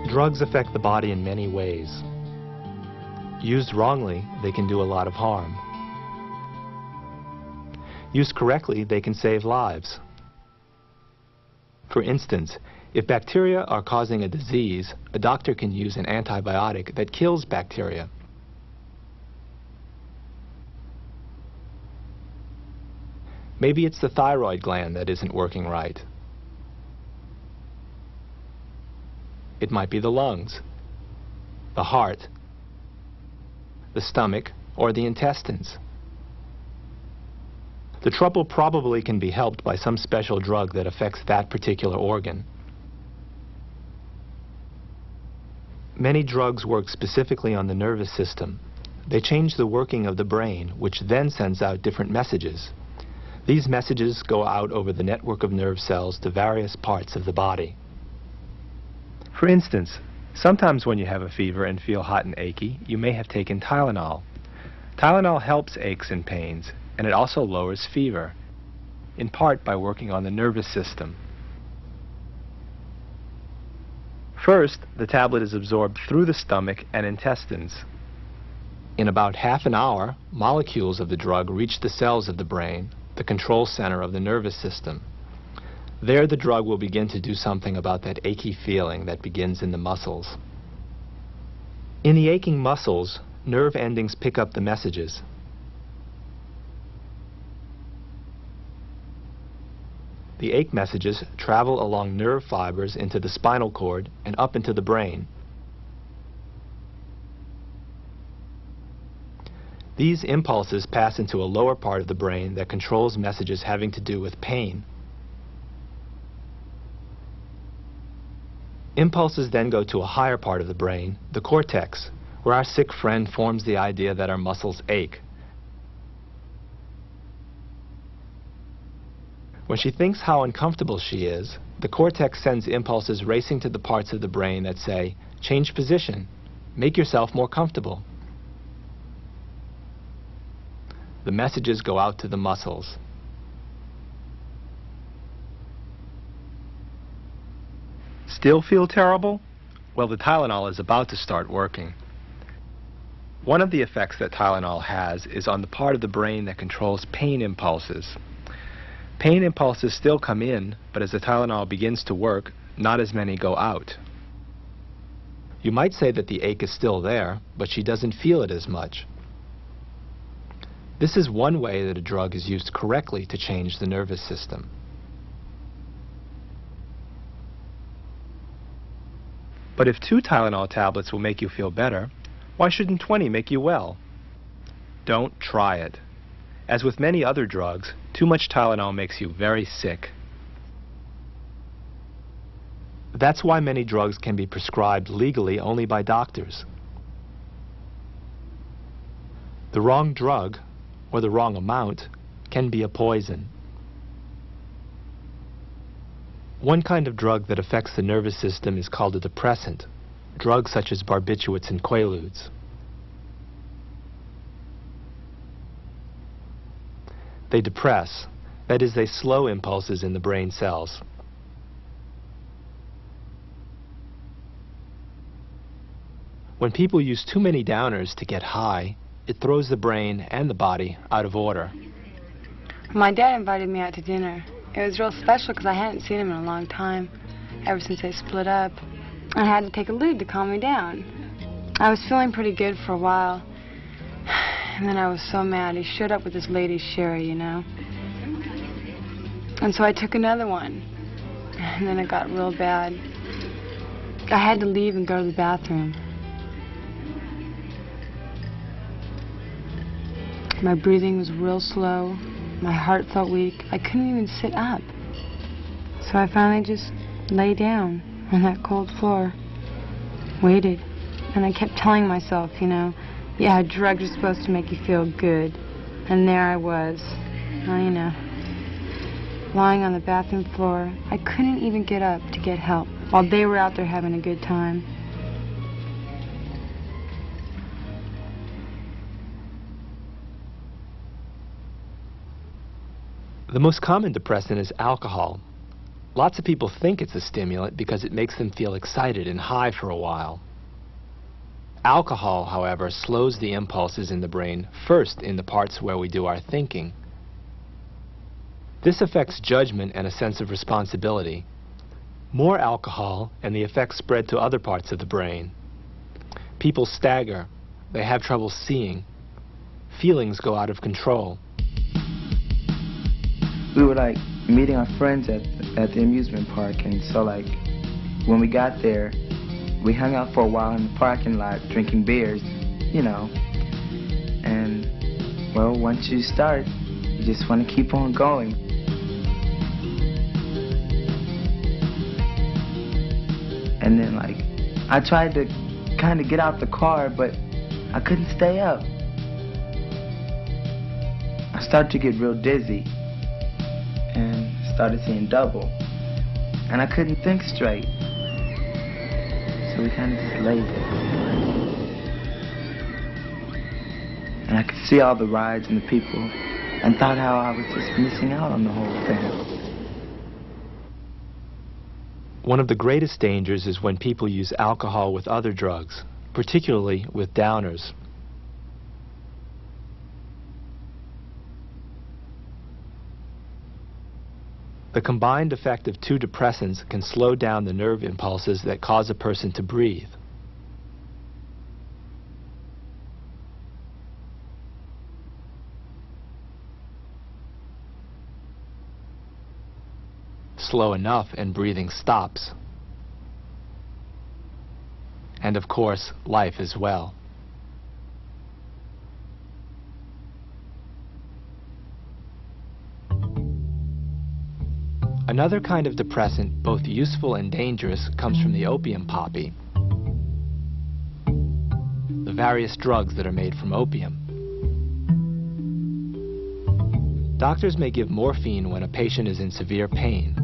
Drugs affect the body in many ways. Used wrongly, they can do a lot of harm. Used correctly, they can save lives. For instance, if bacteria are causing a disease, a doctor can use an antibiotic that kills bacteria. Maybe it's the thyroid gland that isn't working right. It might be the lungs, the heart, the stomach, or the intestines. The trouble probably can be helped by some special drug that affects that particular organ. Many drugs work specifically on the nervous system. They change the working of the brain, which then sends out different messages. These messages go out over the network of nerve cells to various parts of the body. For instance, sometimes when you have a fever and feel hot and achy, you may have taken Tylenol. Tylenol helps aches and pains, and it also lowers fever, in part by working on the nervous system. First, the tablet is absorbed through the stomach and intestines. In about half an hour, molecules of the drug reach the cells of the brain, the control center of the nervous system. There, the drug will begin to do something about that achy feeling that begins in the muscles. In the aching muscles, nerve endings pick up the messages. The ache messages travel along nerve fibers into the spinal cord and up into the brain. These impulses pass into a lower part of the brain that controls messages having to do with pain. Impulses then go to a higher part of the brain, the cortex, where our sick friend forms the idea that our muscles ache. When she thinks how uncomfortable she is, the cortex sends impulses racing to the parts of the brain that say, "Change position, make yourself more comfortable." The messages go out to the muscles. Still feel terrible? Well, the Tylenol is about to start working. One of the effects that Tylenol has is on the part of the brain that controls pain impulses. Pain impulses still come in, but as the Tylenol begins to work, not as many go out. You might say that the ache is still there, but she doesn't feel it as much. This is one way that a drug is used correctly to change the nervous system. But if 2 Tylenol tablets will make you feel better, why shouldn't 20 make you well? Don't try it. As with many other drugs, too much Tylenol makes you very sick. That's why many drugs can be prescribed legally only by doctors. The wrong drug, or the wrong amount, can be a poison. One kind of drug that affects the nervous system is called a depressant, drugs such as barbiturates and quaaludes. They depress, that is, they slow impulses in the brain cells. When people use too many downers to get high, it throws the brain and the body out of order. My dad invited me out to dinner. It was real special because I hadn't seen him in a long time, ever since they split up. I had to take a lube to calm me down. I was feeling pretty good for a while, and then I was so mad. He showed up with this lady, Sherry, you know. And so I took another one, and then it got real bad. I had to leave and go to the bathroom. My breathing was real slow. My heart felt weak. I couldn't even sit up. So I finally just lay down on that cold floor, waited, and I kept telling myself, you know, yeah, drugs are supposed to make you feel good. And there I was, well, you know, lying on the bathroom floor. I couldn't even get up to get help while they were out there having a good time. The most common depressant is alcohol. Lots of people think it's a stimulant because it makes them feel excited and high for a while. Alcohol, however, slows the impulses in the brain first in the parts where we do our thinking. This affects judgment and a sense of responsibility. More alcohol and the effects spread to other parts of the brain. People stagger, they have trouble seeing, feelings go out of control. We were like meeting our friends at the amusement park, and so like when we got there, we hung out for a while in the parking lot drinking beers, you know. And well, once you start, you just want to keep on going. And then like I tried to kind of get out the car, but I couldn't stay up. I started to get real dizzy and started seeing double, and I couldn't think straight. So we kind of just laid there. And I could see all the rides and the people and thought how I was just missing out on the whole thing. One of the greatest dangers is when people use alcohol with other drugs, particularly with downers. The combined effect of two depressants can slow down the nerve impulses that cause a person to breathe. Slow enough and breathing stops. And of course, life as well. Another kind of depressant, both useful and dangerous, comes from the opium poppy. The various drugs that are made from opium. Doctors may give morphine when a patient is in severe pain.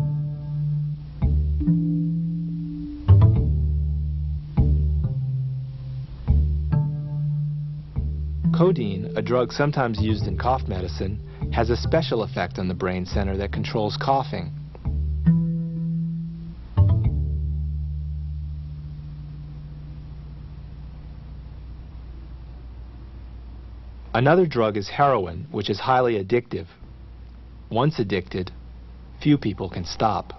Codeine, a drug sometimes used in cough medicine, has a special effect on the brain center that controls coughing. Another drug is heroin, which is highly addictive. Once addicted, few people can stop.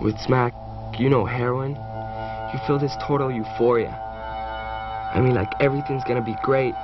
With smack, you know, heroin, you feel this total euphoria. I mean, like everything's gonna be great.